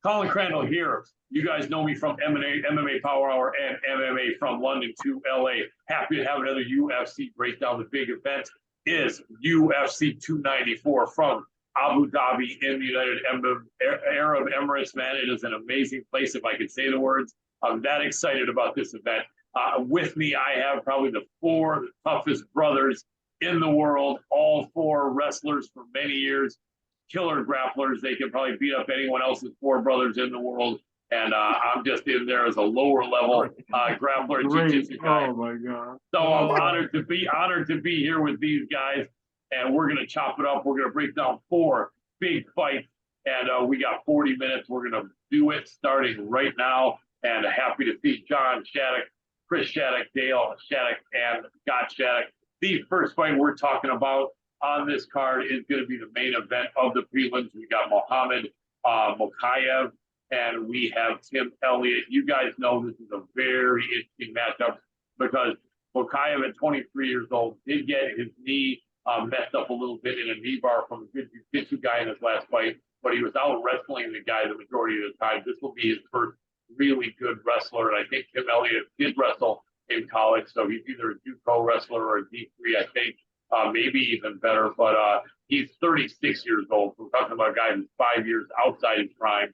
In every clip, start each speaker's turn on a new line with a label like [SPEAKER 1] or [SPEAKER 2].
[SPEAKER 1] Colin Crandall here. You guys know me from MMA Power Hour and MMA from London to LA. Happy to have another UFC breakdown. The big event is UFC 294 from Abu Dhabi in the United Arab Emirates. Man, it is an amazing place, if I could say the words. I'm that excited about this event. With me, I have probably the four toughest brothers in the world, all four wrestlers for many years. Killer grapplers. They can probably beat up anyone else's four brothers in the world. And I'm just in there as a lower level grappler and jiu-jitsu guy.
[SPEAKER 2] Oh my God.
[SPEAKER 1] So I'm honored to be here with these guys. And we're gonna chop it up. We're gonna break down four big fights. And we got 40 minutes. We're gonna do it starting right now. And happy to see John Shaddock, Chris Shaddock, Dale Shaddock, and Scott Shaddock. The first fight we're talking about on this card is going to be the main event of the prelims. We got Muhammad Mokaev, and we have Tim Elliott. You guys know this is a very interesting matchup because Mokaev at 23 years old did get his knee messed up a little bit in a knee bar from a good jiu-jitsu guy in his last fight, but he was out wrestling the guy the majority of the time. This will be his first really good wrestler, and I think Tim Elliott did wrestle in college, so he's either a JUCO wrestler or a D3, I think. Maybe even better, but he's 36 years old. So we're talking about a guy who's 5 years outside his prime,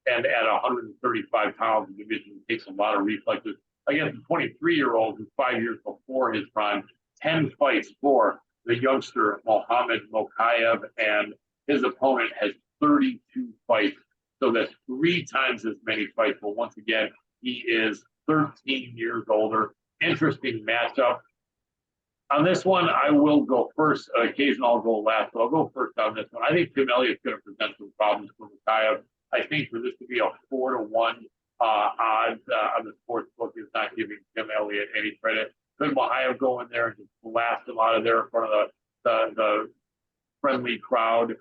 [SPEAKER 1] and at 135 pounds, the division takes a lot of reflexes. Against a 23-year-old who's 5 years before his prime, 10 fights for the youngster Muhammad Mokaev, and his opponent has 32 fights. So that's 3 times as many fights. But once again, he is 13 years older. Interesting matchup. On this one, I will go first. Occasionally, I'll go last, but I'll go first on this one. I think Tim Elliott's going to present some problems for Mokaev. I think for this to be a 4-1 odds on the sports book is not giving Tim Elliott any credit. Could Mokaev go in there and just blast him out of there in front of the friendly crowd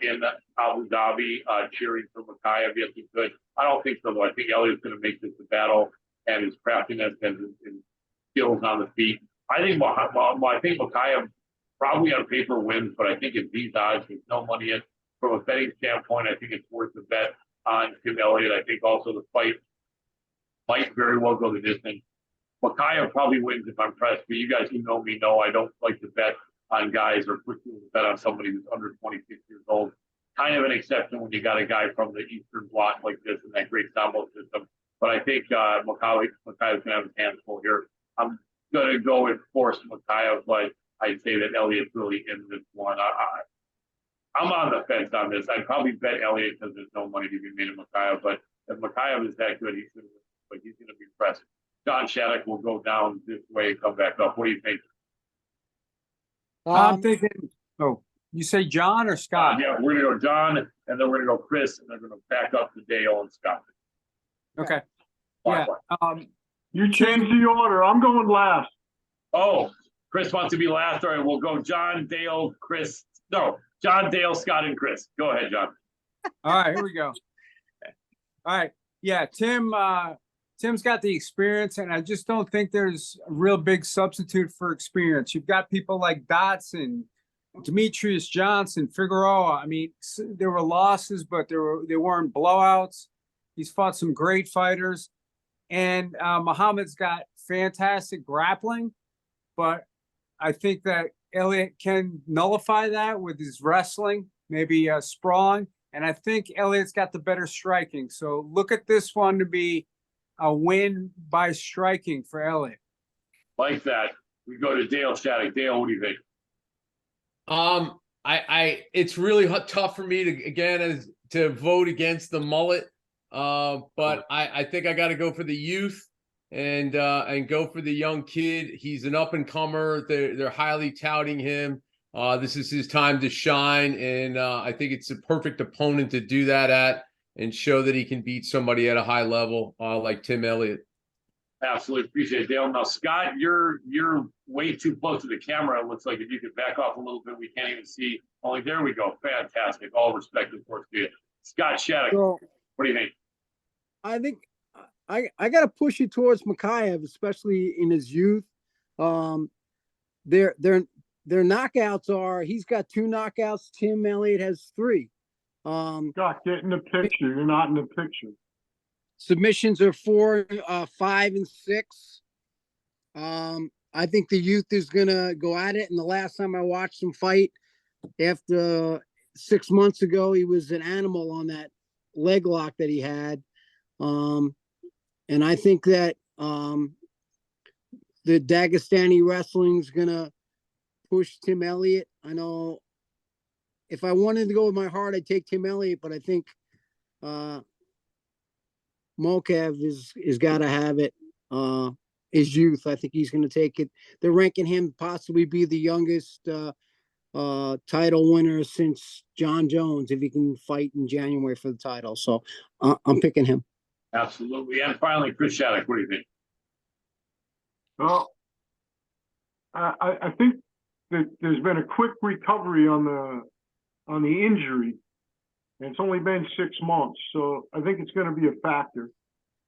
[SPEAKER 1] in Abu Dhabi cheering for Mokaev? Yes, he could. I don't think so, though. I think Elliott's going to make this a battle, and his craftiness and his skills on the feet. I think Mokaev probably on paper wins, but I think at these odds, there's no money in. From a betting standpoint, I think it's worth the bet on Tim Elliott. I think also the fight might very well go the distance. Mokaev probably wins if I'm pressed, but you guys who know me know I don't like to bet on guys or push to bet on somebody who's under 26 years old. Kind of an exception when you got a guy from the Eastern Bloc like this and that great Sambo system. But I think Mokaev's going to have his hands full here. I'm going to go and force Mokaev, but I'd say that Elliott's really in this one. I'm on the fence on this. I'd probably bet Elliott because there's no money to be made in Mokaev, but if Mokaev is that good, he's going to be impressed. John Shaddock will go down this way and come back up. What do you think?
[SPEAKER 2] I'm thinking, you say John or Scott?
[SPEAKER 1] Yeah, we're going to go John, and then we're going to go Chris, and then we're going to back up to Dale and Scott.
[SPEAKER 2] Okay. Yeah.
[SPEAKER 3] You changed the order. I'm going last.
[SPEAKER 1] Oh, Chris wants to be last. All right, we'll go John, Dale, Chris. No, John, Dale, Scott, and Chris. Go ahead, John.
[SPEAKER 2] All right, here we go. All right. Yeah, Tim's got the experience, and I just don't think there's a real big substitute for experience. You've got people like Dotson, Demetrius Johnson, Figueroa. I mean, there were losses, but they weren't blowouts. He's fought some great fighters. And Muhammad's got fantastic grappling, but I think that Elliott can nullify that with his wrestling, maybe sprawling. And I think Elliott's got the better striking. So look at this one to be a win by striking for Elliott.
[SPEAKER 1] Like that. We go to Dale Shaddock. Dale, what do you think?
[SPEAKER 4] It's really tough for me to vote against the mullet. But I think I got to go for the youth and go for the young kid. He's an up and comer. They're highly touting him. This is his time to shine, and I think it's a perfect opponent to do that at and show that he can beat somebody at a high level like Tim Elliott.
[SPEAKER 1] Absolutely appreciate it, Dale. Now, Scott, you're way too close to the camera. It looks like if you could back off a little bit, we can't even see. Only there we go. Fantastic. All respect, of course, to you. Scott Shaddock, what do you think?
[SPEAKER 5] I think I got to push you towards Mokaev, especially in his youth. Their knockouts are he's got 2 knockouts. Tim Elliott has 3.
[SPEAKER 3] Scott, get in the picture. You're not in the picture.
[SPEAKER 5] Submissions are 4, 5, and 6. I think the youth is gonna go at it. And the last time I watched him fight, after 6 months ago, he was an animal on that leg lock that he had. And I think that the Dagestani wrestling's gonna push Tim Elliott. I know if I wanted to go with my heart, I'd take Tim Elliott, but I think Mokaev is got to have it. His youth, I think he's going to take it. They're ranking him possibly be the youngest title winner since John Jones, if he can fight in January for the title. So I'm picking him.
[SPEAKER 1] Absolutely. And finally, Chris Shaddock, what do you think?
[SPEAKER 3] Well, I think that there's been a quick recovery on the injury, and it's only been 6 months. So I think it's going to be a factor,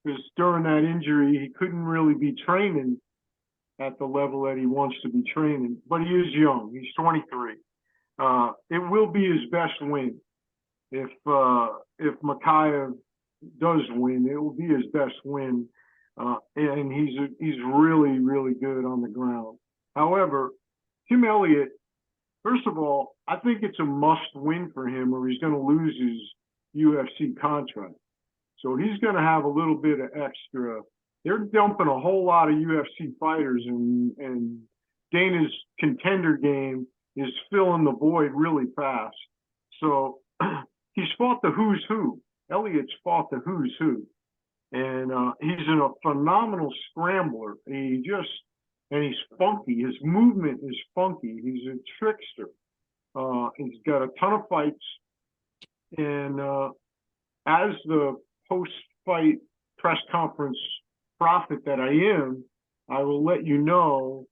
[SPEAKER 3] because during that injury, he couldn't really be training at the level that he wants to be training. But he is young. He's 23. It will be his best win. If Mokaev does win, it will be his best win. And he's really, really good on the ground. However, Tim Elliott, first of all, I think it's a must win for him, or he's going to lose his UFC contract. So he's going to have a little bit of extra. They're dumping a whole lot of UFC fighters, and Dana's contender game is filling the void really fast. So he's fought the who's who. Elliott's fought the who's who. And he's a phenomenal scrambler. And he's funky. His movement is funky. He's a trickster. He's got a ton of fights. And as the post-fight press conference prophet that I am, I will let you know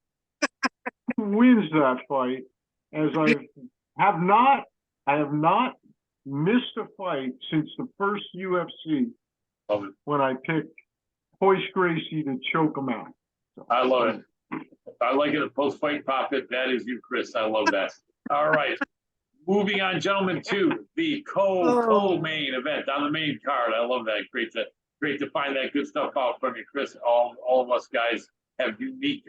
[SPEAKER 3] who wins that fight, as I have not missed a fight since the first UFC when I picked Royce Gracie to choke him out. So,
[SPEAKER 1] I love it. I like it. A post-fight prophet. That is you, Chris. I love that. All right. Moving on, gentlemen, to the co-main event on the main card. I love that. Great to find that good stuff out from you, Chris. All of us guys have unique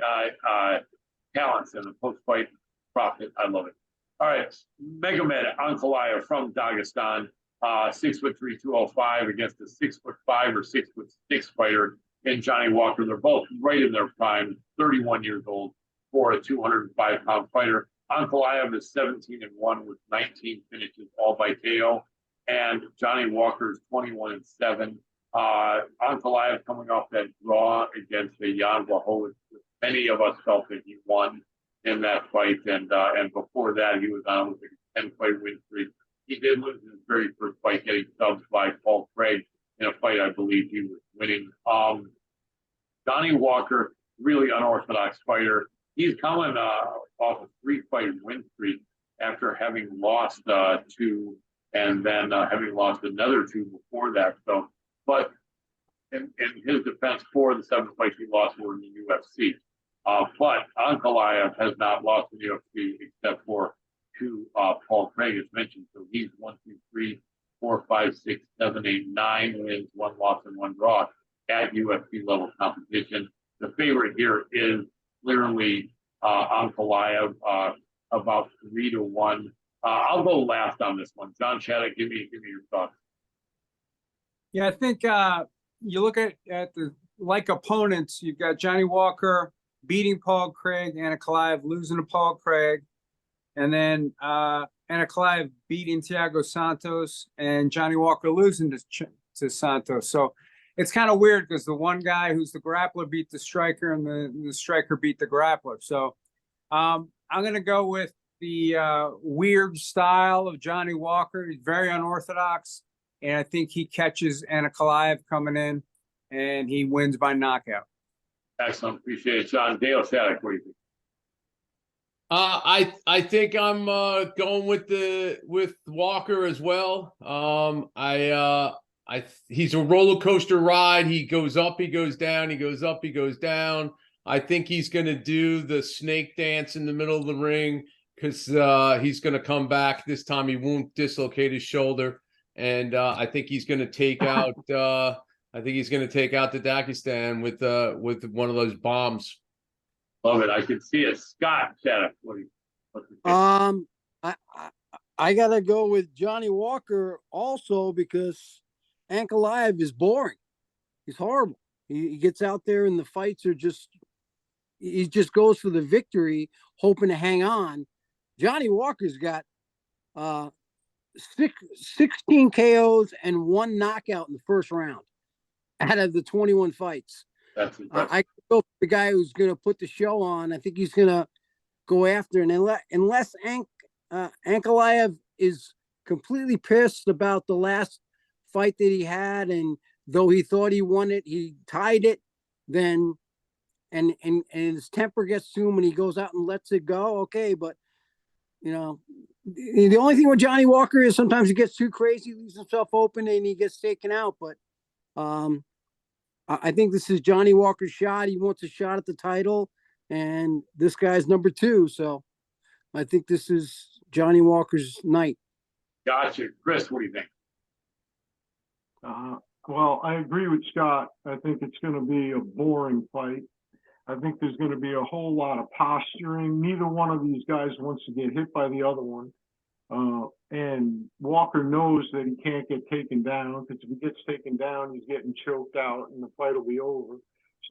[SPEAKER 1] talents in the post-fight prophet. I love it. All right. Megamed Ankalaev from Dagestan, 6'3", 205 against a 6'5" or 6'6" fighter in Johnny Walker. They're both right in their prime, 31 years old for a 205-pound fighter. Ankalaev is 17-1 with 19 finishes, all by KO, and Johnny Walker is 21-7. Ankalaev coming off that draw against Jan Blachowicz. Many of us felt that he won in that fight, and before that he was on with a 10-fight win streak. He did lose his very first fight, getting subbed by Paul Craig in a fight I believe he was winning. Johnny Walker, really unorthodox fighter. He's coming off a 3-fight win streak after having lost 2 and then having lost another 2 before that. So, but in his defense, 4 of the 7 fights he lost were in the UFC. But Ankalaev has not lost in the UFC except for 2 Paul Craig has mentioned. So he's 1, 2, 3, 4, 5, 6, 7, 8, 9 wins, 1 loss, and 1 draw at UFC level competition. The favorite here is clearly Ankalaev, about 3-1. I'll go last on this one. John Shaddock, give me your thoughts.
[SPEAKER 2] Yeah, I think you look at the like opponents. You've got Johnny Walker beating Paul Craig, Ankalaev losing to Paul Craig, and then Ankalaev beating Thiago Santos, and Johnny Walker losing to Santos. So it's kind of weird because the one guy who's the grappler beat the striker, and the striker beat the grappler. So I'm going to go with the weird style of Johnny Walker. He's very unorthodox, and I think he catches Ankalaev coming in, and he wins by knockout.
[SPEAKER 1] Excellent. Appreciate it, John. Dale Shaddock, what do you think?
[SPEAKER 4] I think I'm going with Walker as well. He's a roller coaster ride. He goes up, he goes down, he goes up, he goes down. I think he's going to do the snake dance in the middle of the ring because he's going to come back. This time he won't dislocate his shoulder. and I think he's going to take out. I think he's going to take out the Dagestan with one of those bombs.
[SPEAKER 1] Love it. I can see it. Scott, Shaddock, what's the pick?
[SPEAKER 5] I gotta go with Johnny Walker also because Ankalaev is boring. He's horrible. He gets out there and the fights are just, he just goes for the victory, hoping to hang on. Johnny Walker's got 16 KOs and 1 knockout in the first round out of the 21 fights.
[SPEAKER 1] That's impressive.
[SPEAKER 5] I go for the guy who's going to put the show on. I think he's going to go after, and unless Ankalaev is completely pissed about the last fight that he had, and though he thought he won it, he tied it, then and his temper gets to him and he goes out and lets it go. Okay, but you know, the only thing with Johnny Walker is sometimes he gets too crazy, leaves himself open, and he gets taken out. But I think this is Johnny Walker's shot. He wants a shot at the title, and this guy's number 2. So I think this is Johnny Walker's night.
[SPEAKER 1] Gotcha. Chris, what do you think?
[SPEAKER 3] Well, I agree with Scott. I think it's going to be a boring fight. I think there's going to be a whole lot of posturing. Neither one of these guys wants to get hit by the other one. And Walker knows that he can't get taken down, because if he gets taken down, he's getting choked out and the fight will be over.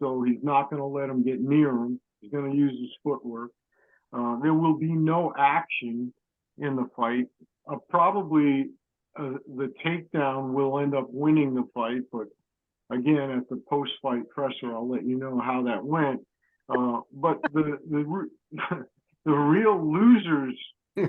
[SPEAKER 3] So he's not going to let him get near him. He's going to use his footwork. There will be no action in the fight. Probably the takedown will end up winning the fight, but again, at the post-fight presser, I'll let you know how that went. But the real losers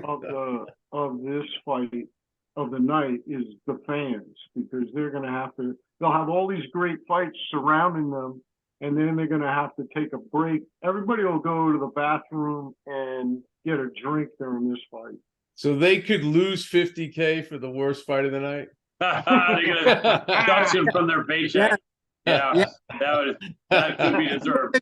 [SPEAKER 3] of this fight of the night is the fans, because they'll have all these great fights surrounding them, and then they're going to have to take a break. Everybody will go to the bathroom and get a drink during this fight.
[SPEAKER 4] So they could lose 50K for the worst fight of the night.
[SPEAKER 1] They're gonna deduction from their paycheck. Yeah. That could be deserved.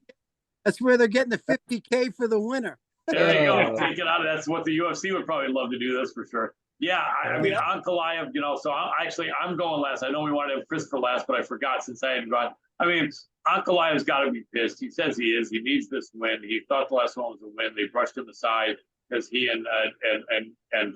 [SPEAKER 5] That's where they're getting the 50K for the winner.
[SPEAKER 1] There you go. Take it out of that's what the UFC would probably love to do this for sure. Yeah, I mean Ankalaev, so I'm going last. I know we wanted to have Chris for last, but I forgot since I hadn't gone. I mean, Ankalaev's got to be pissed. He says he is. He needs this win. He thought the last one was a win. They brushed him aside because he and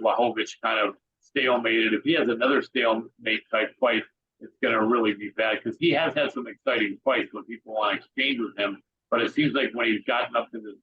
[SPEAKER 1] Blachowicz kind of stalemated. If he has another stalemate type fight, it's going to really be bad, because he has had some exciting fights when people want to exchange with him. But it seems like when he's gotten up to this,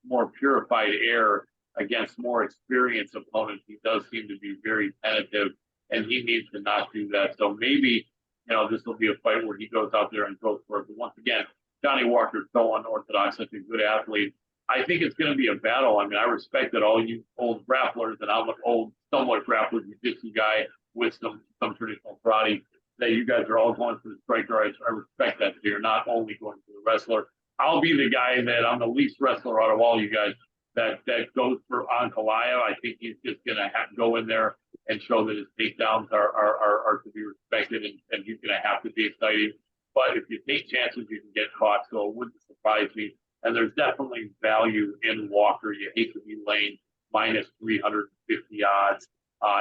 [SPEAKER 1] more purified air against more experienced opponents, he does seem to be very tentative, and he needs to not do that. So maybe, this will be a fight where he goes out there and goes for it. But once again, Johnny Walker's so unorthodox, such a good athlete. I think it's going to be a battle. I mean, I respect that all you old grapplers, and I'm an old, somewhat grappler, jiu-jitsu guy with some traditional karate, that you guys are all going for the striker. I respect that. So you're not only going for the wrestler. I'll be the guy that I'm the least wrestler out of all you guys that goes for Ankalaev. I think he's just going to have to go in there and show that his takedowns are to be respected, and he's going to have to be exciting. But if you take chances, you can get caught. So it wouldn't surprise me. And there's definitely value in Walker. You hate to be laying minus 350 odds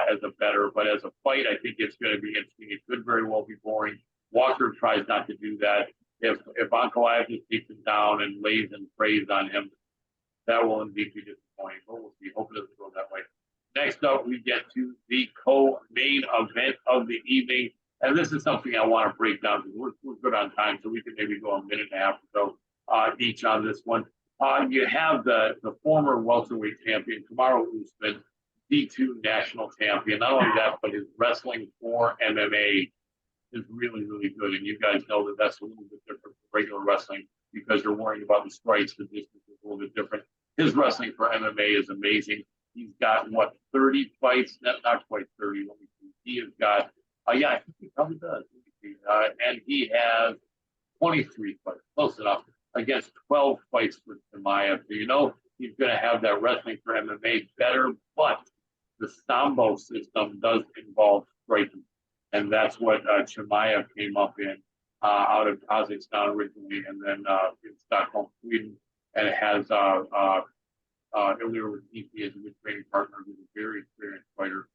[SPEAKER 1] as a better, but as a fight, I think it's going to be interesting. It could very well be boring. Walker tries not to do that. If Ankalaev just takes him down and lays and prays on him, that will indeed be disappointing. But we'll see. Hope it doesn't go that way. Next up, we get to the co-main event of the evening. And this is something I want to break down, because we're good on time, so we can maybe go a minute and a half or so each on this one. You have the former welterweight champion, Kamaru Usman, D2 national champion. Not only that, but his wrestling for MMA is really, really good. And you guys know that that's a little bit different from regular wrestling, because you're worrying about the strikes. The distance is a little bit different. His wrestling for MMA is amazing. He's got, 30 fights? Not quite 30. Let me see. He has got, I think he probably does. And he has 23 fights, close enough, against 12 fights for Chimaev. So he's going to have that wrestling for MMA better, but the Sambo system does involve striking. And that's what Chimaev came up in out of Kazakhstan originally, and then in Stockholm, Sweden. And it has Ilya Retifi as a good training partner, who's a very experienced fighter.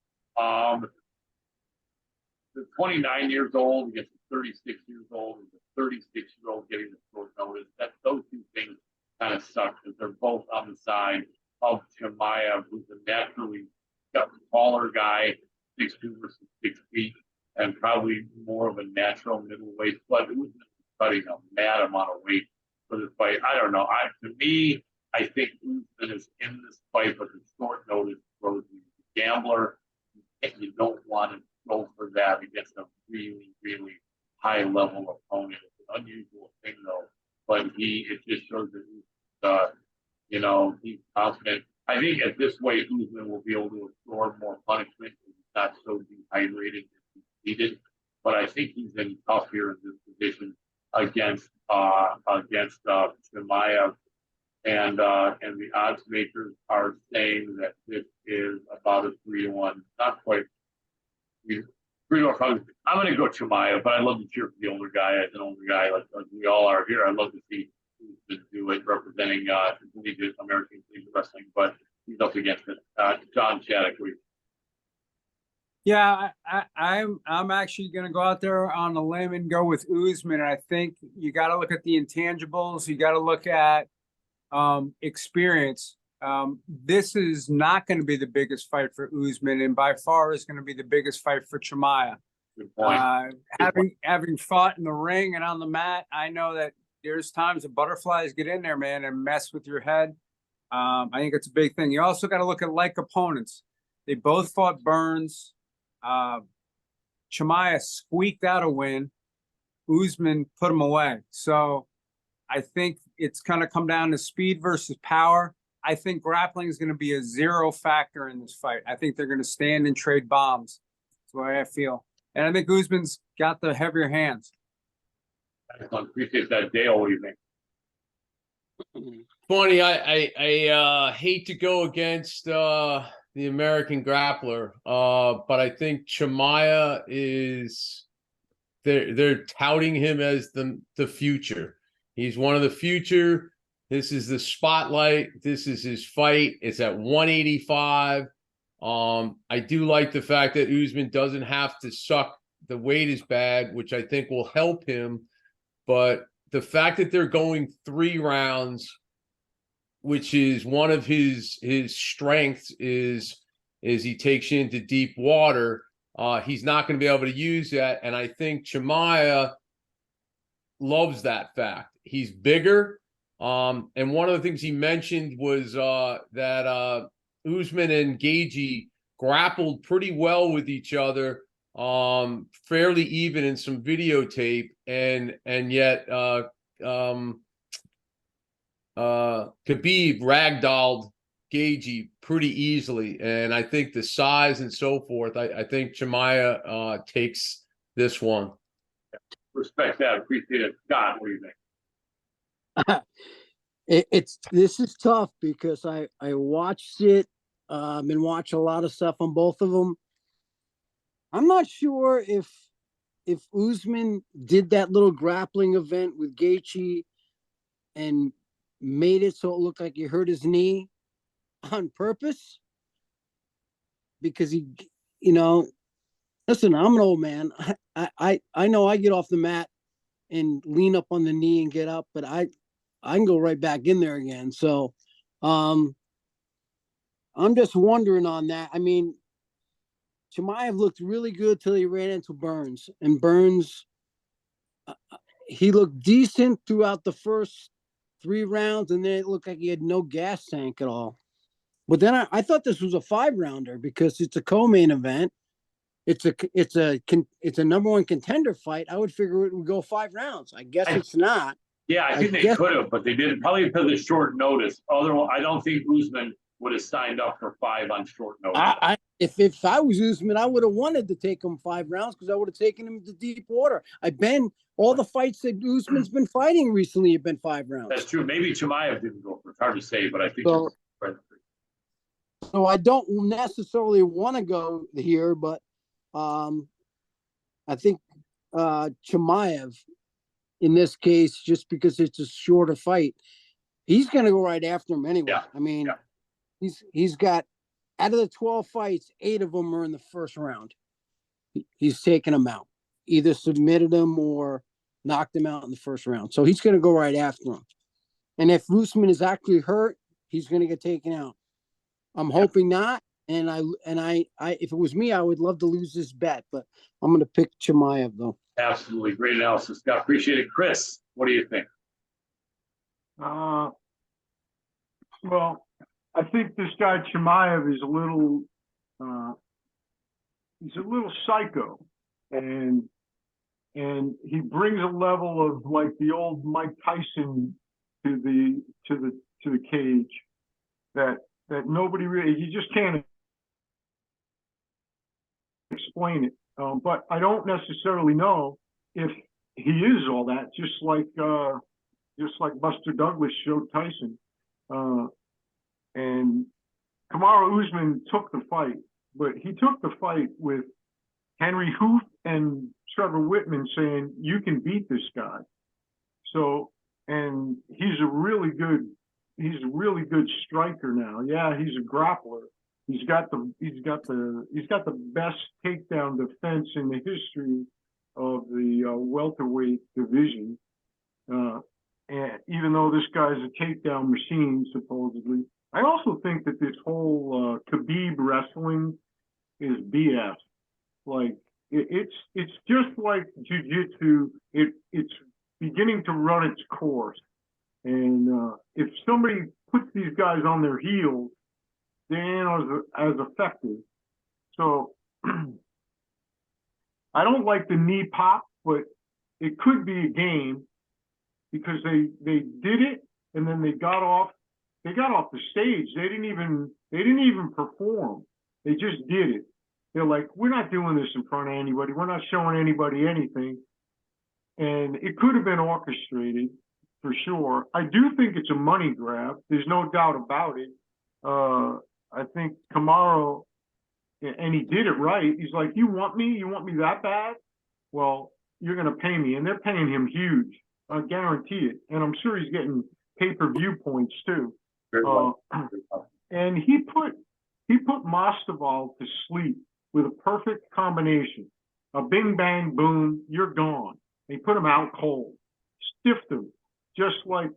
[SPEAKER 1] 29 years old against a 36 years old, and a 36-year-old getting the short notice. Those two things kind of suck because they're both on the side of Chimaev, who's a naturally taller guy, 6'2" versus 6 feet, and probably more of a natural middleweight. But it was cutting a mad amount of weight for this fight. I don't know. To me, I think Usman is in this fight, but the short notice throws you. Gambler, and you don't want to go for that against a really, really high level opponent. It's an unusual thing though, but it just shows that he's confident. I think at this way, Usman will be able to absorb more punishment because he's not so dehydrated and defeated. But I think he's in tough here in this position against Chimaev. And the odds makers are saying that this is about a 3-1, not quite 3-1. I'm going to go Chimaev, but I love to cheer for the older guy. As an older guy, like we all are here, I love to see who's to do it representing collegiate American collegiate wrestling. But he's up against it. John Shaddock.
[SPEAKER 2] Yeah, I'm actually going to go out there on a limb and go with Usman. I think you got to look at the intangibles. You got to look at experience. This is not going to be the biggest fight for Usman, and by far is going to be the biggest fight for Chimaev.
[SPEAKER 1] Good point.
[SPEAKER 2] Having fought in the ring and on the mat, I know that there's times the butterflies get in there, man, and mess with your head. I think it's a big thing. You also got to look at like opponents. They both fought Burns. Chimaev squeaked out a win. Usman put him away. So I think it's going to come down to speed versus power. I think grappling is going to be a zero factor in this fight. I think they're going to stand and trade bombs. That's the way I feel. And I think Usman's got the heavier hands.
[SPEAKER 1] I appreciate that, Dale. What do you think?
[SPEAKER 4] Funny, I hate to go against the American grappler, but I think Chimaev is they're touting him as the future. He's one of the future. This is the spotlight. This is his fight. It's at 185. I do like the fact that Usman doesn't have to suck the weight is bad, which I think will help him. But the fact that they're going 3 rounds, which is one of his strengths, is he takes you into deep water. He's not going to be able to use that. And I think Chimaev loves that fact. He's bigger. And one of the things he mentioned was that Usman and Gaethje grappled pretty well with each other, fairly even in some videotape, and yet Khabib ragdolled Gaethje pretty easily. And I think the size and so forth, I think Chimaev takes this one.
[SPEAKER 1] Respect that. Appreciate it. Scott, what do you think?
[SPEAKER 5] This is tough because I watched it and watch a lot of stuff on both of them. I'm not sure if Usman did that little grappling event with Gaethje and made it so it looked like he hurt his knee on purpose, because listen, I'm an old man. I know I get off the mat and lean up on the knee and get up, but I can go right back in there again. So I'm just wondering on that. I mean, Chimaev looked really good till he ran into Burns. And Burns, he looked decent throughout the first 3 rounds, and then it looked like he had no gas tank at all. But then I thought this was a 5-rounder because it's a co-main event. It's a number 1 contender fight. I would figure it would go 5 rounds. I guess it's not.
[SPEAKER 1] Yeah, I think they could have, but they didn't, probably because of short notice. Otherwise, I don't think Usman would have signed up for 5 on short notice.
[SPEAKER 5] If I was Usman, I would have wanted to take him 5 rounds because I would have taken him to deep water. All the fights that Usman's been fighting recently have been 5 rounds.
[SPEAKER 1] That's true. Maybe Chimaev didn't go for it. It's hard to say, but I think so.
[SPEAKER 5] So I don't necessarily want to go here, but I think Chimaev, in this case, just because it's a shorter fight, he's going to go right after him anyway.
[SPEAKER 1] Yeah.
[SPEAKER 5] I mean, he's got, out of the 12 fights, 8 of them are in the first round. he's taken him out, either submitted him or knocked him out in the first round. So he's going to go right after him. And if Usman is actually hurt, he's going to get taken out. I'm hoping not. And if it was me, I would love to lose this bet, but I'm going to pick Chimaev though.
[SPEAKER 1] Absolutely. Great analysis, Scott. Appreciate it. Chris, what do you think?
[SPEAKER 3] Well, I think this guy Chimaev is a little psycho, and he brings a level of like the old Mike Tyson to the cage that nobody really, you just can't explain it. But I don't necessarily know if he is all that, just like Buster Douglas showed Tyson. And Kamaru Usman took the fight, but he took the fight with Henry Hoof and Trevor Whitman saying, you can beat this guy. So, and he's a really good striker now. Yeah, he's a grappler. He's got the best takedown defense in the history of the welterweight division. And even though this guy's a takedown machine, supposedly, I also think that this whole Khabib wrestling is BS. Like it's just like jiu-jitsu. It's beginning to run its course. And if somebody puts these guys on their heels, they ain't as effective. So I don't like the knee pop, but it could be a game because they did it and then they got off the stage. They didn't even perform. They just did it. They're like, we're not doing this in front of anybody. We're not showing anybody anything. And it could have been orchestrated for sure. I do think it's a money grab. There's no doubt about it. I think Kamaru, and he did it right. He's like, you want me that bad? Well, you're going to pay me. And they're paying him huge. I guarantee it. And I'm sure he's getting pay-per-view points too. And he put Mastoval to sleep with a perfect combination. A bing, bang, boom, you're gone. They put him out cold. Stiffed him. Just like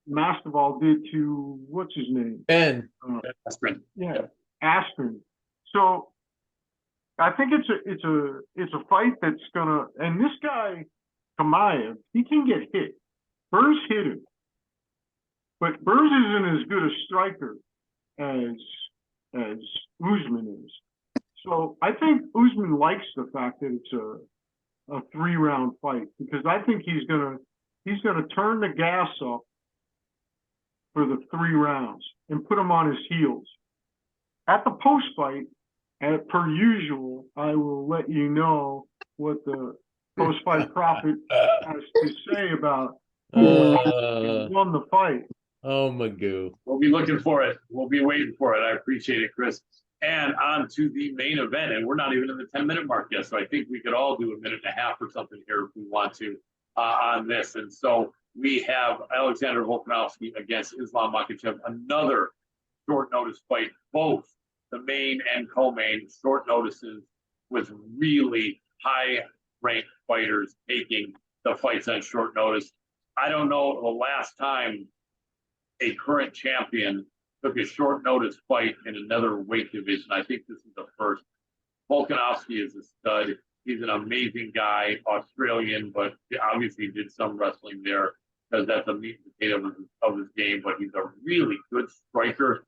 [SPEAKER 3] Mastoval did to, what's his name?
[SPEAKER 4] Ben.
[SPEAKER 1] Askren.
[SPEAKER 3] Yeah, Askren. So I think it's a fight that's gonna, and this guy Chimaev, he can get hit. Burns hit him, but Burns isn't as good a striker as Usman is. So I think Usman likes the fact that it's a 3-round fight because I think he's gonna turn the gas up for the 3 rounds and put him on his heels. At the post fight, per usual, I will let you know what the post fight prophet has to say about who won the fight.
[SPEAKER 4] Oh, Magoo.
[SPEAKER 1] We'll be looking for it. We'll be waiting for it. I appreciate it, Chris. And on to the main event. And we're not even in the 10-minute mark yet. So I think we could all do a minute and a half or something here if we want to on this. And so we have Alexander Volkanovski against Islam Makhachev, another short notice fight. Both the main and co-main short notices with really high-ranked fighters taking the fights on short notice. I don't know the last time a current champion took a short notice fight in another weight division. I think this is the first. Volkanovski is a stud. He's an amazing guy, Australian, but obviously did some wrestling there because that's a meat and potato of his game, but he's a really good striker.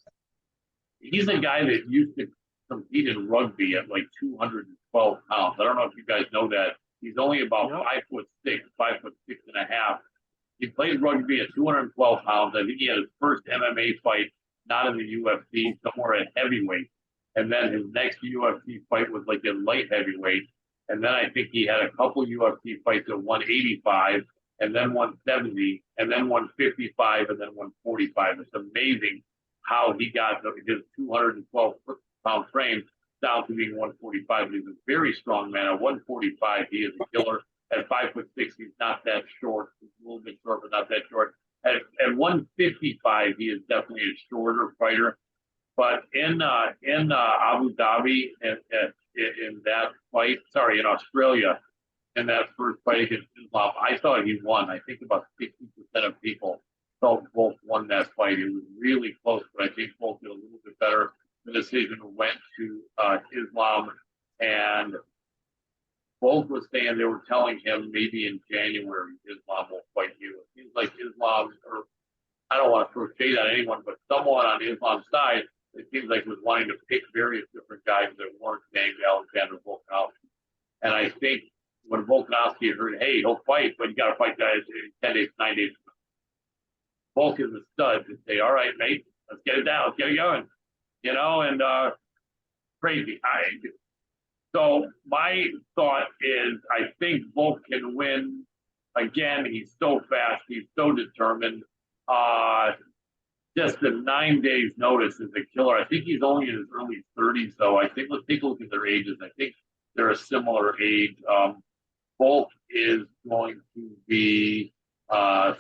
[SPEAKER 1] He's a guy that used to compete in rugby at like 212 pounds. I don't know if you guys know that. He's only about 5'6", 5'6.5". He played rugby at 212 pounds. I think he had his first MMA fight, not in the UFC, somewhere at heavyweight. And then his next UFC fight was like in light heavyweight. And then I think he had a couple UFC fights at 185, and then 170, and then 155, and then 145. It's amazing how he got his 212-pound frame down to being 145. He's a very strong man. At 145, he is a killer. At 5'6", he's not that short. He's a little bit short, but not that short. At 155, he is definitely a shorter fighter. But in Abu Dhabi, in that fight. Sorry, in Australia, in that first fight against Islam. I thought he won. I think about 60% of people felt Volk won that fight. It was really close, but I think Volk did a little bit better. The decision went to Islam, and Volk was saying they were telling him maybe in January Islam will fight you. It seems like Islam, or I don't want to throw shade at anyone, but someone on Islam's side, it seems like was wanting to pick various different guys that weren't named Alexander Volkanovski. And I think when Volkanovski heard, hey, he'll fight, but you got to fight guys in 10 days, 9 days. Volk is a stud to say, all right, mate, let's get it down, let's get it going. You know, and crazy. So my thought is I think Volk can win. Again, he's so fast, he's so determined. Just the 9 days notice is a killer. I think he's only in his early 30s, so I think let's take a look at their ages. I think they're a similar age. Volk is going to be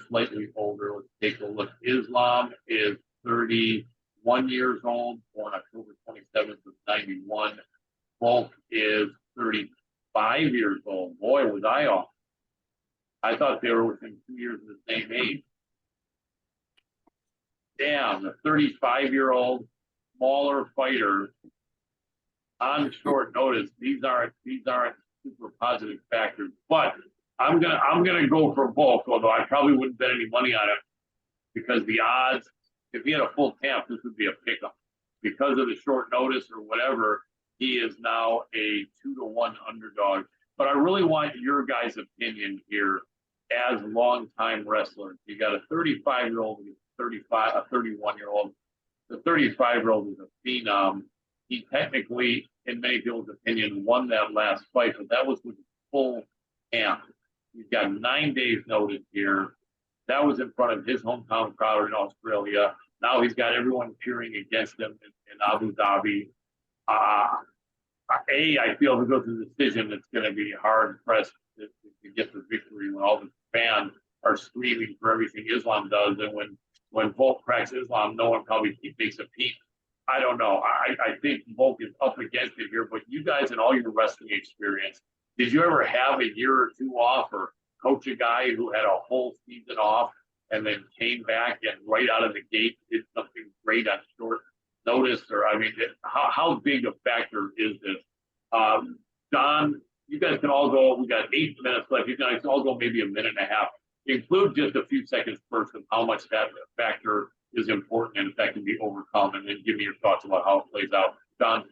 [SPEAKER 1] slightly older. Let's take a look. Islam is 31 years old, born October 27th of 91. Volk is 35 years old. Boy, was I off. I thought they were within 2 years of the same age. Damn, the 35-year-old smaller fighter on short notice. These aren't super positive factors. But I'm gonna go for Volk, although I probably wouldn't bet any money on it because the odds, if he had a full camp, this would be a pickup. Because of the short notice or whatever, he is now a 2-1 underdog. But I really want your guys' opinion here as longtime wrestlers. You got a 35-year-old against a 31-year-old. The 35-year-old is a phenom. He technically, in many people's opinion, won that last fight, but that was with full camp. He's got 9 days notice here. That was in front of his hometown crowd in Australia. Now he's got everyone cheering against him in Abu Dhabi. I feel if it goes to the decision, it's going to be hard pressed to get the victory when all the fans are screaming for everything Islam does. And when Volk cracks Islam, no one probably makes a peep. I don't know. I think Volk is up against it here, but you guys in all your wrestling experience, did you ever have a year or two off or coach a guy who had a whole season off and then came back and right out of the gate did something great on short notice? Or, I mean, how big a factor is this? Don, you guys can all go. We got 8 minutes left. You guys all go maybe a minute and a half. Include just a few seconds first of how much that factor is important and if that can be overcome, and then give me your thoughts about how it plays out. Don.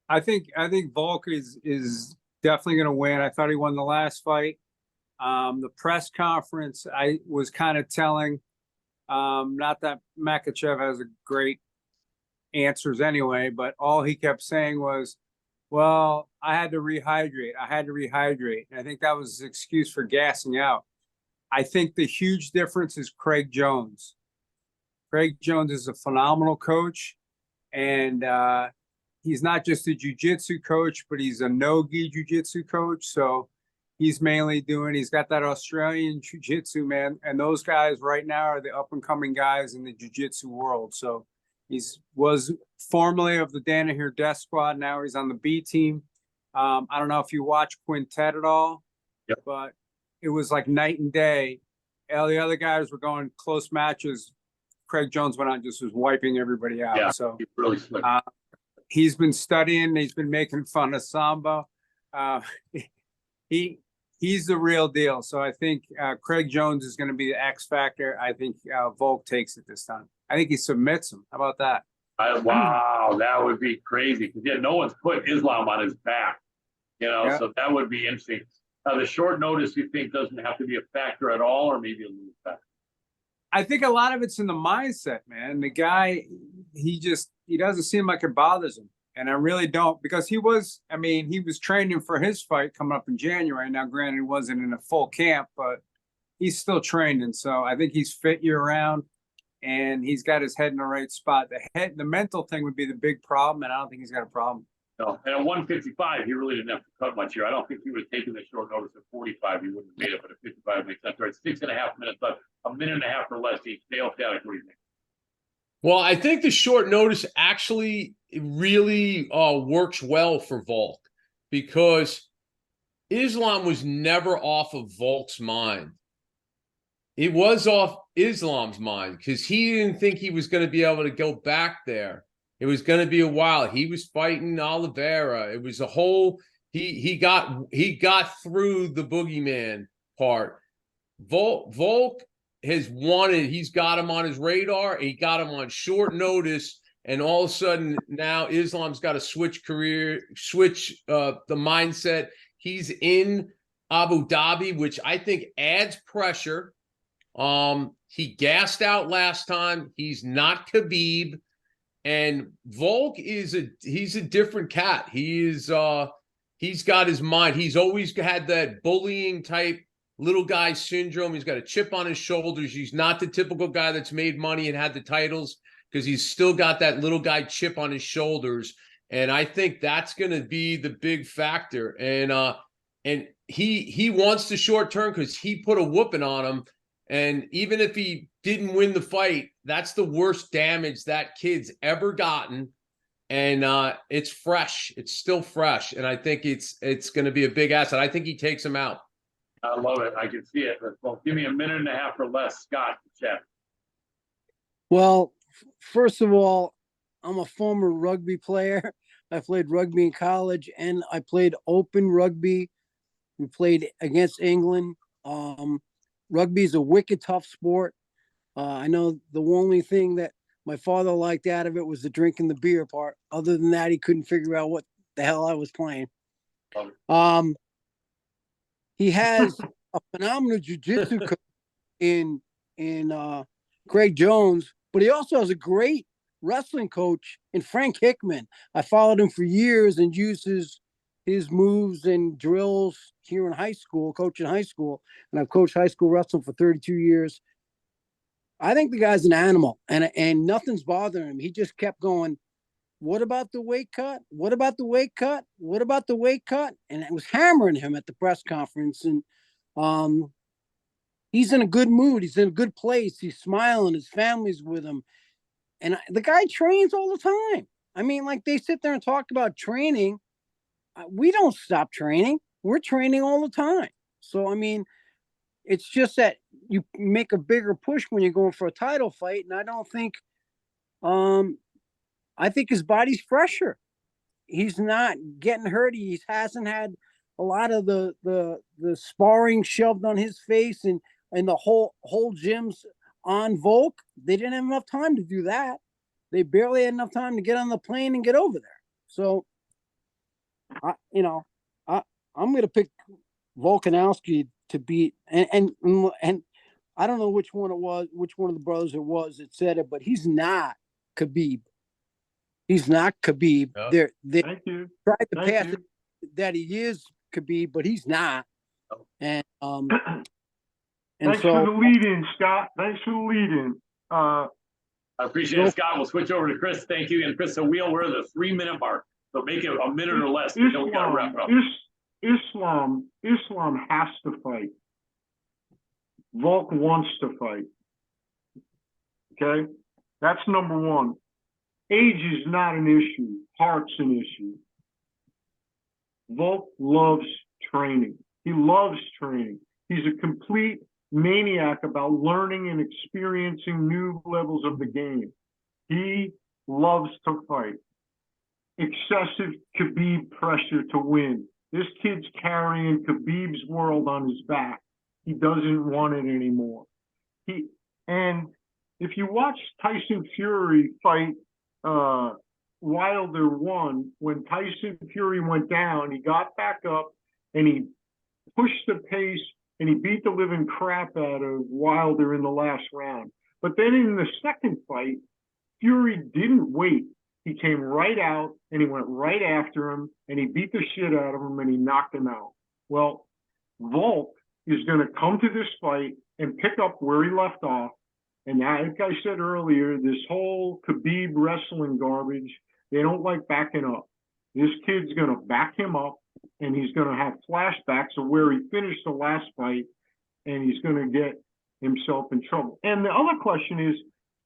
[SPEAKER 2] I think Volk is definitely going to win. I thought he won the last fight. The press conference, I was kind of telling, not that Makachev has a great answers anyway, but all he kept saying was, well, I had to rehydrate. And I think that was his excuse for gassing out. I think the huge difference is Craig Jones. Craig Jones is a phenomenal coach, and he's not just a jiu-jitsu coach, but he's a no-gi jiu-jitsu coach. So he's got that Australian jiu-jitsu, man. And those guys right now are the up-and-coming guys in the jiu-jitsu world. So was formerly of the Danaher Death Squad. Now he's on the B team. I don't know if you watch Quintet at all,
[SPEAKER 1] yep.
[SPEAKER 2] But it was like night and day. All the other guys were going close matches. Craig Jones went out and just was wiping everybody out.
[SPEAKER 1] Yeah,
[SPEAKER 2] so
[SPEAKER 1] he's really slick.
[SPEAKER 2] He's been studying. He's been making fun of Samba. He's the real deal. So I think Craig Jones is going to be the X factor. I think Volk takes it this time. I think he submits him. How about that?
[SPEAKER 1] Wow, that would be crazy. Because no one's put Islam on his back,
[SPEAKER 2] Yeah.
[SPEAKER 1] So that would be interesting. The short notice, you think, doesn't have to be a factor at all, or maybe a little factor? I
[SPEAKER 2] think a lot of it's in the mindset, man. The guy, he doesn't seem like it bothers him. And I really don't, because he was training for his fight coming up in January. Now, granted, he wasn't in a full camp, but he's still training. So I think he's fit year round, and he's got his head in the right spot. The mental thing would be the big problem, and I don't think he's got a problem.
[SPEAKER 1] No, and at 155, he really didn't have to cut much here. I don't think he would have taken the short notice at 45. He wouldn't have made it, but at 55 makes sense. Right, 6.5 minutes left, a minute and a half or less each. Dale Shaddock, what do you think?
[SPEAKER 4] Well, I think the short notice actually really works well for Volk because Islam was never off of Volk's mind. It was off Islam's mind because he didn't think he was going to be able to go back there. It was going to be a while. He was fighting Oliveira. It was a whole he got through the boogeyman part. Volk has wanted, he's got him on his radar, he got him on short notice, and all of a sudden now Islam's got to switch the mindset. He's in Abu Dhabi, which I think adds pressure. He gassed out last time. He's not Khabib, and Volk he's a different cat. He's got his mind. He's always had that bullying type little guy syndrome. He's got a chip on his shoulders. He's not the typical guy that's made money and had the titles because he's still got that little guy chip on his shoulders. And I think that's going to be the big factor. And he wants the short term because he put a whooping on him. And even if he didn't win the fight, that's the worst damage that kid's ever gotten. And it's fresh. It's still fresh. And I think it's going to be a big asset. I think he takes him out.
[SPEAKER 1] I love it. I can see it. Well, give me a minute and a half or less, Scott, to chat.
[SPEAKER 5] Well, first of all, I'm a former rugby player. I played rugby in college and I played open rugby. We played against England. Rugby is a wicked tough sport. I know the only thing that my father liked out of it was the drinking the beer part. Other than that, he couldn't figure out what the hell I was playing. He has a phenomenal jiu-jitsu coach in Craig Jones, but he also has a great wrestling coach in Frank Hickman. I followed him for years and used his moves and drills here in high school, coaching high school, and I've coached high school wrestling for 32 years. I think the guy's an animal, and nothing's bothering him. He just kept going, what about the weight cut? What about the weight cut? What about the weight cut? And it was hammering him at the press conference. And he's in a good mood. He's in a good place. He's smiling. His family's with him. And the guy trains all the time. I mean, like they sit there and talk about training. We don't stop training. We're training all the time. So, I mean, it's just that you make a bigger push when you're going for a title fight. And I don't think, I think his body's fresher. He's not getting hurt. He hasn't had a lot of the sparring shoved on his face and the whole gym's on Volk. They didn't have enough time to do that. They barely had enough time to get on the plane and get over there. So, I'm going to pick Volkanovski to beat. And I don't know which one of the brothers it was that said it, but he's not Khabib. He's not Khabib.
[SPEAKER 4] Yeah.
[SPEAKER 5] They
[SPEAKER 3] Thank you.
[SPEAKER 5] tried to
[SPEAKER 3] Thank
[SPEAKER 5] pass
[SPEAKER 3] you.
[SPEAKER 5] it that he is Khabib, but he's not. And
[SPEAKER 3] Thanks for the lead-in, Scott. Thanks for the lead-in.
[SPEAKER 1] I appreciate it, Scott. We'll switch over to Chris. Thank you. And Chris, so we're the 3-minute mark. So make it a minute or less. We got to wrap up.
[SPEAKER 3] Islam has to fight. Volk wants to fight. Okay? That's number one. Age is not an issue. Heart's an issue. Volk loves training. He loves training. He's a complete maniac about learning and experiencing new levels of the game. He loves to fight. Excessive Khabib pressure to win. This kid's carrying Khabib's world on his back. He doesn't want it anymore. And if you watch Tyson Fury fight Wilder won, when Tyson Fury went down, he got back up and he pushed the pace and he beat the living crap out of Wilder in the last round. But then in the second fight, Fury didn't wait. He came right out and he went right after him and he beat the shit out of him and he knocked him out. Well, Volk is going to come to this fight and pick up where he left off. And like I said earlier, this whole Khabib wrestling garbage, they don't like backing up. This kid's going to back him up and he's going to have flashbacks of where he finished the last fight and he's going to get himself in trouble. And the other question is,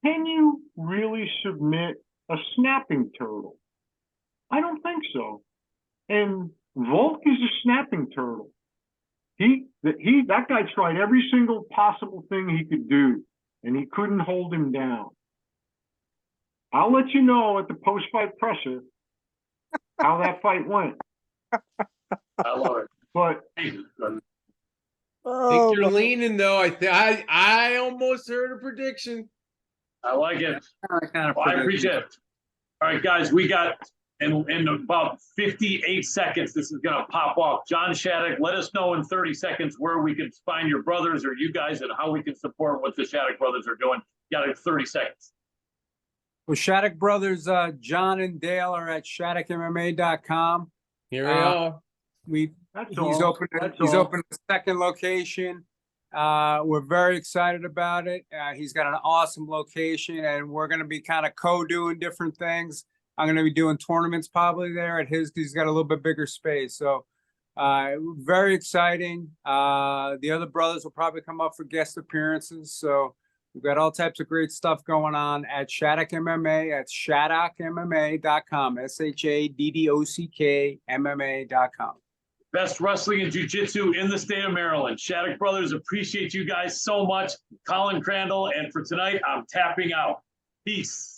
[SPEAKER 3] can you really submit a snapping turtle? I don't think so. And Volk is a snapping turtle. That guy tried every single possible thing he could do, and he couldn't hold him down. I'll let you know at the post-fight presser how that fight went.
[SPEAKER 1] I love it.
[SPEAKER 3] But
[SPEAKER 1] Jesus Christ.
[SPEAKER 4] I think you're leaning though. I almost heard a prediction.
[SPEAKER 1] I like it.
[SPEAKER 2] Kind of
[SPEAKER 1] Well, I appreciate it. All right, guys, we got in about 58 seconds, this is going to pop off. John Shaddock, let us know in 30 seconds where we can find your brothers or you guys and how we can support what the Shaddock brothers are doing. You got 30 seconds.
[SPEAKER 2] Well, Shaddock brothers, John and Dale are at ShaddockMMA.com.
[SPEAKER 4] Here we are.
[SPEAKER 2] He's
[SPEAKER 3] all.
[SPEAKER 2] opened a second location. We're very excited about it. He's got an awesome location, and we're going to be kind of co-doing different things. I'm going to be doing tournaments probably there at his. He's got a little bit bigger space, so very exciting. The other brothers will probably come up for guest appearances. So we've got all types of great stuff going on at Shaddock MMA. At ShaddockMMA.com. ShaddockMMA.com.
[SPEAKER 1] Best wrestling and jiu-jitsu in the state of Maryland. Shaddock brothers, appreciate you guys so much. Colin Crandall, and for tonight, I'm tapping out. Peace.